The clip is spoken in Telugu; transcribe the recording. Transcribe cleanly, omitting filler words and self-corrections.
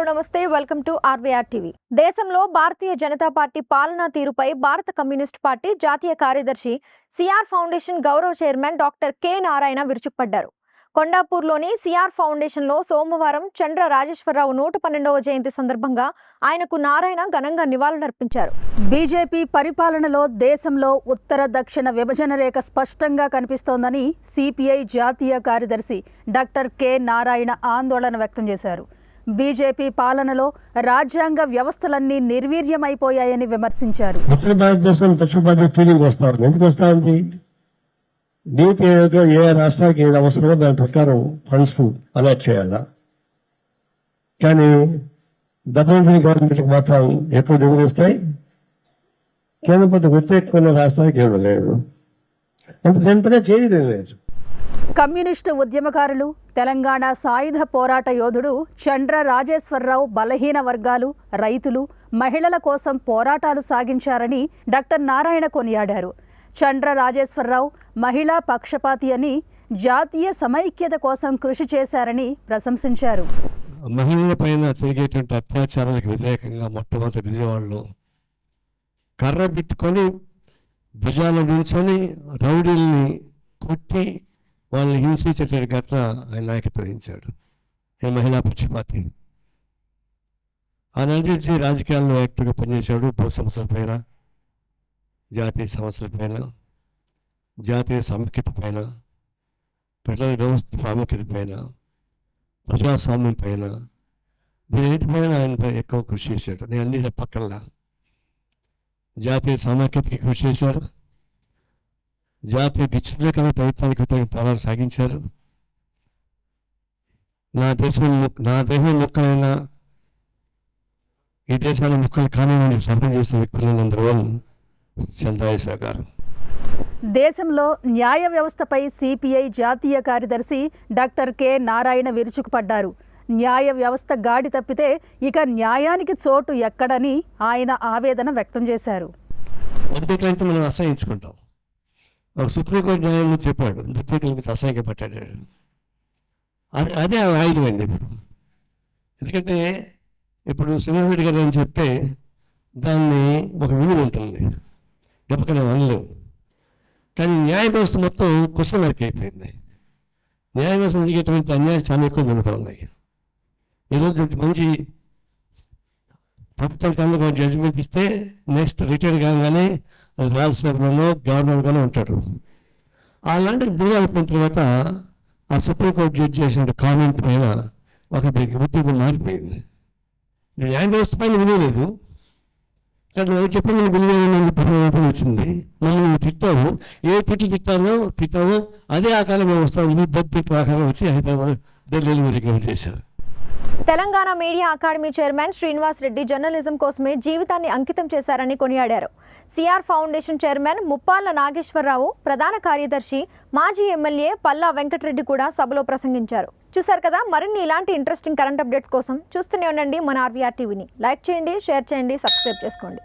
హలో నమస్తే, వెల్కమ్ టు ఆర్వీఆర్ టీవీ. దేశంలో భారతీయ జనతా పార్టీ పాలనా తీరుపై భారత కమ్యూనిస్ట్ పార్టీ జాతీయ కార్యదర్శి సిఆర్ ఫౌండేషన్ గౌరవ చైర్మన్ డాక్టర్ కె నారాయణ విరుచుకుపడ్డారు. కొండాపూర్లోని సిఆర్ ఫౌండేషన్లో సోమవారం చండ్ర రాజేశ్వరరావు 112వ జయంతి సందర్భంగా ఆయనకు నారాయణ ఘనంగా నివాళులర్పించారు. బీజేపీ పరిపాలనలో దేశంలో ఉత్తర దక్షిణ విభజన రేఖ స్పష్టంగా కనిపిస్తోందని సిపిఐ జాతీయ కార్యదర్శి డాక్టర్ కె నారాయణ ఆందోళన వ్యక్తం చేశారు. బీజేపీ పాలనలో రాజ్యాంగ వ్యవస్థలన్నీ నిర్వీర్యమైపోయాయని విమర్శించారు. ఉత్తర భారతదేశం దక్షిణ భారతదేశం ఫీలింగ్ వస్తారు. ఎందుకు వస్తా ఉంది? నీతి ఏదో ఏ రాష్ట్రానికి ఏది అవసరమో దాని ప్రకారం ఫండ్స్ అలాట్ చేయాలా, కానీ దక్షిణ గవర్నమెంట్కి మాత్రం ఎప్పుడు నిధులిస్తాయి, కేంద్ర ప్రభుత్వం వ్యతిరేకమైన రాష్ట్రానికి ఏమీ లేదు. అంటే దానిపైన చేయడం లేదు. కమ్యూనిస్టు ఉద్యమకారులు, తెలంగాణ సాయుధ పోరాట యోధుడు చండ్ర రాజేశ్వరరావు బలహీన వర్గాలు, రైతులు, మహిళల కోసం పోరాటాలు సాగించారని డాక్టర్ నారాయణ కొనియాడారు. చండ్ర రాజేశ్వరరావు మహిళా పక్షపాతి అని, జాతీయ సమైక్యత కోసం కృషి చేశారని ప్రశంసించారు. మహిళల పైన జరిగేటువంటి అత్యాచారాలకు వ్యతిరేకంగా మొట్టమొదటి విజయవాడలో కర్ర పెట్టుకొని భుజాలు నిల్చొని రౌడీల్ని కొట్టి వాళ్ళని హింసించేటువంటి ఘటన ఆయన నాయకత్వం వహించాడు. ఆయన మహిళా పక్షపాతి. ఆనాటి రాజకీయాల్లో యాక్టివ్గా పనిచేశాడు. భూ సమస్యల పైన, జాతీయ సమస్యల పైన, జాతీయ సమైక్యత పైన, ప్రజల వ్యవస్థ ప్రాముఖ్యత పైన, ప్రజాస్వామ్యం పైన, వీటిపైన ఆయన ఎక్కువ కృషి చేశాడు. నేను అన్నీ చెప్పక్కర్లా. జాతీయ సమైక్యతకి కృషి చేశారు. జాతీయ విచ్ఛిన్నకరణ ప్రయత్నానికి వ్యతిరేక పోరాటం సాగించారు. నా దేశం ముక్కలైన ఈ దేశాల ముక్కలు కానివ్వని శబ్దం చేసిన వ్యక్తులు నెంబర్ 1 చంద్రరాజేశ్వర గారు. దేశంలో న్యాయ వ్యవస్థపై సిపిఐ జాతీయ కార్యదర్శి డాక్టర్ కె నారాయణ విరుచుకుపడ్డారు. న్యాయ వ్యవస్థ గాడి తప్పితే ఇక న్యాయానికి చోటు ఎక్కడని ఆయన ఆవేదన వ్యక్తం చేశారు. అంతేకాంటే మనం అసహించుకుంటాం. ఒక సుప్రీంకోర్టు న్యాయమూర్తి చెప్పాడు, నృత్యకులకు అసహ్యంగా పట్టాడు. అదే ఆయుధమైంది ఇప్పుడు. ఎందుకంటే ఇప్పుడు సింహారెడ్డి గారు అని చెప్తే దాన్ని ఒక విలువ ఉంటుంది, గొప్పకనే అనలేము. కానీ న్యాయ వ్యవస్థ మొత్తం క్వశ్చన్ మార్క్ అయిపోయింది. న్యాయ వ్యవస్థ జరిగేటువంటి అన్యాయం చాలా ఎక్కువ జరుగుతూ ఉన్నాయి. ఈరోజు మంచి ప్రభుత్వం కన్నా జడ్జిమెంట్ ఇస్తే నెక్స్ట్ రిటైర్ కాగానే రాజ్యసభలోనో గవర్నర్గానో ఉంటాడు. అలాంటి దిగి అయిపోయిన తర్వాత ఆ సుప్రీంకోర్టు జడ్జి చేసిన కామెంట్ పైన ఒక ఉద్యోగం మారిపోయింది. న్యాయ వ్యవస్థ పైన విలువ లేదు, కానీ చెప్పి నేను విలువ వచ్చింది. మనం నువ్వు తిట్టావు, ఏ తిట్టావో అదే ఆకారంలో వస్తావు. బొబ్బి ఆకారం వచ్చి హైదరాబాద్ ఢిల్లీలో రికవర్ చేశారు. Telangana media academy chairman Srinivas Reddy journalism కోసమే జీవితాన్ని అంకితం చేశారని కొనియాడారు. CR foundation chairman Muppalla Nageswara Rao, ప్రధాన కార్యదర్శి మాజీ ఎమ్మెల్యే పల్లా వెంకటరెడ్డి కూడా సభలో ప్రసంగించారు. చూశారు కదా, మరిన్ని ఇలాంటి ఇంట్రెస్టింగ్ కరెంట్ అప్డేట్స్ కోసం చూస్తూనే ఉండండి మన ఆర్వీఆర్ టీవీని. లైక్ చేయండి, షేర్ చేయండి, సబ్స్క్రైబ్ చేసుకోండి.